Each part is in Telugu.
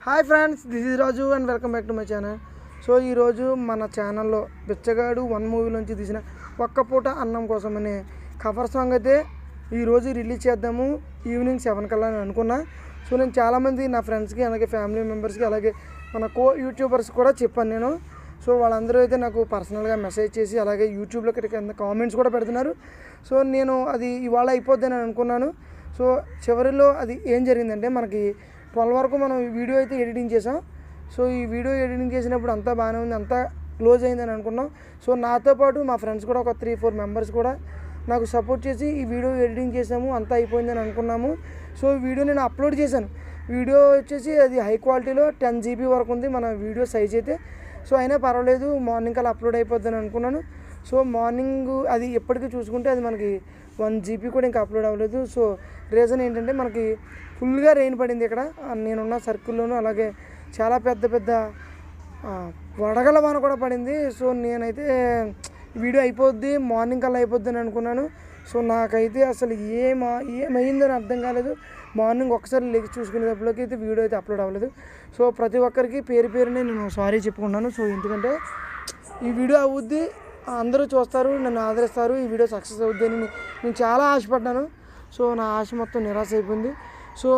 Hi friends, this is Raju and welcome back to my channel. So ఈరోజు మన ఛానల్లో బిచ్చగాడు 1 మూవీలోంచి తీసిన ఒక్క పూట అన్నం కోసం అనే కవర్ సాంగ్ అయితే ఈరోజు రిలీజ్ చేద్దాము ఈవినింగ్ 7 కల్లా అని అనుకున్నా. సో నేను చాలామంది నా ఫ్రెండ్స్కి అలాగే ఫ్యామిలీ మెంబర్స్కి అలాగే మన యూట్యూబర్స్ కూడా చెప్పాను నేను. సో వాళ్ళందరూ అయితే నాకు పర్సనల్గా మెసేజ్ చేసి అలాగే యూట్యూబ్లో కింద కామెంట్స్ కూడా పెడుతున్నారు. సో నేను అది ఇవాళ అయిపోద్దని అనుకున్నాను. సో చివరిలో అది ఏం జరిగిందంటే మనకి 12 వరకు మనం ఈ వీడియో అయితే ఎడిటింగ్ చేసాం. సో ఈ వీడియో ఎడిటింగ్ చేసినప్పుడు అంతా బాగానే ఉంది, అంతా క్లోజ్ అయిందని అనుకున్నాం. సో నాతో పాటు మా ఫ్రెండ్స్ కూడా ఒక 3-4 మెంబర్స్ కూడా నాకు సపోర్ట్ చేసి ఈ వీడియో ఎడిటింగ్ చేసాము, అంతా అయిపోయిందని అనుకున్నాము. సో ఈ వీడియో నేను అప్లోడ్ చేశాను. వీడియో వచ్చేసి అది హై క్వాలిటీలో 10 GB వరకు ఉంది మన వీడియో సైజ్ అయితే. సో అయినా పర్వాలేదు, మార్నింగ్ కల్లా అప్లోడ్ అయిపోద్దని అనుకున్నాను. సో మార్నింగ్ అది ఎప్పటికీ చూసుకుంటే అది మనకి 1 GB కూడా ఇంకా అప్లోడ్ అవ్వలేదు. సో రీజన్ ఏంటంటే మనకి ఫుల్గా రెయిన్ పడింది ఇక్కడ నేనున్న సర్కిల్లోనూ, అలాగే చాలా పెద్ద పెద్ద వడగల వాన కూడా పడింది. సో నేనైతే వీడియో అయిపోద్ది మార్నింగ్ కల్లా అయిపోద్ది అని అనుకున్నాను. సో నాకైతే అసలు ఏమైందని అర్థం కాలేదు. మార్నింగ్ ఒకసారి లెగి చూసుకునేటప్పటికి అయితే వీడియో అయితే అప్లోడ్ అవ్వలేదు. సో ప్రతి ఒక్కరికి పేరునే నేను సారీ చెప్పుకున్నాను. సో ఎందుకంటే ఈ వీడియో అవుద్ది, అందరూ చూస్తారు, నన్ను ఆదరిస్తారు, ఈ వీడియో సక్సెస్ అవుద్ది అని నేను చాలా ఆశపడ్డాను. సో నా ఆశ మొత్తం నిరాశ అయిపోయింది. సో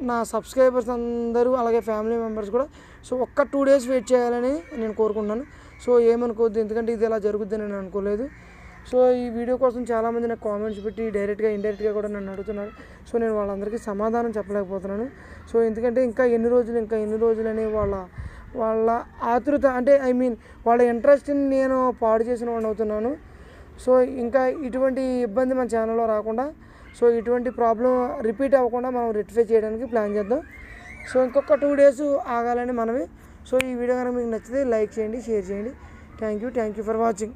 నా సబ్స్క్రైబర్స్ అందరూ అలాగే ఫ్యామిలీ మెంబర్స్ కూడా సో ఒక్క 2 days వెయిట్ చేయాలని నేను కోరుకుంటున్నాను. సో ఏమనుకోవద్దు, ఎందుకంటే ఇది ఎలా జరుగుద్దని నేను అనుకోలేదు. సో ఈ వీడియో కోసం చాలామంది నాకు కామెంట్స్ పెట్టి డైరెక్ట్గా ఇండైరెక్ట్గా కూడా నన్ను అడుగుతున్నారు. సో నేను వాళ్ళందరికీ సమాధానం చెప్పలేకపోతున్నాను. సో ఎందుకంటే ఇంకా ఎన్ని రోజులు అని వాళ్ళ ఆతృత, అంటే వాళ్ళ ఇంట్రెస్ట్ని నేను పాడు చేసిన వాడిని అవుతున్నాను. సో ఇంకా ఇటువంటి ఇబ్బంది మన ఛానల్లో రాకుండా, సో ఇటువంటి ప్రాబ్లం రిపీట్ అవ్వకుండా మనం రెక్టిఫై చేయడానికి ప్లాన్ చేద్దాం. సో ఇంకొక 2 days ఆగాలని మనమే. సో ఈ వీడియో కనుక మీకు నచ్చితే లైక్ చేయండి, షేర్ చేయండి. Thank you for watching.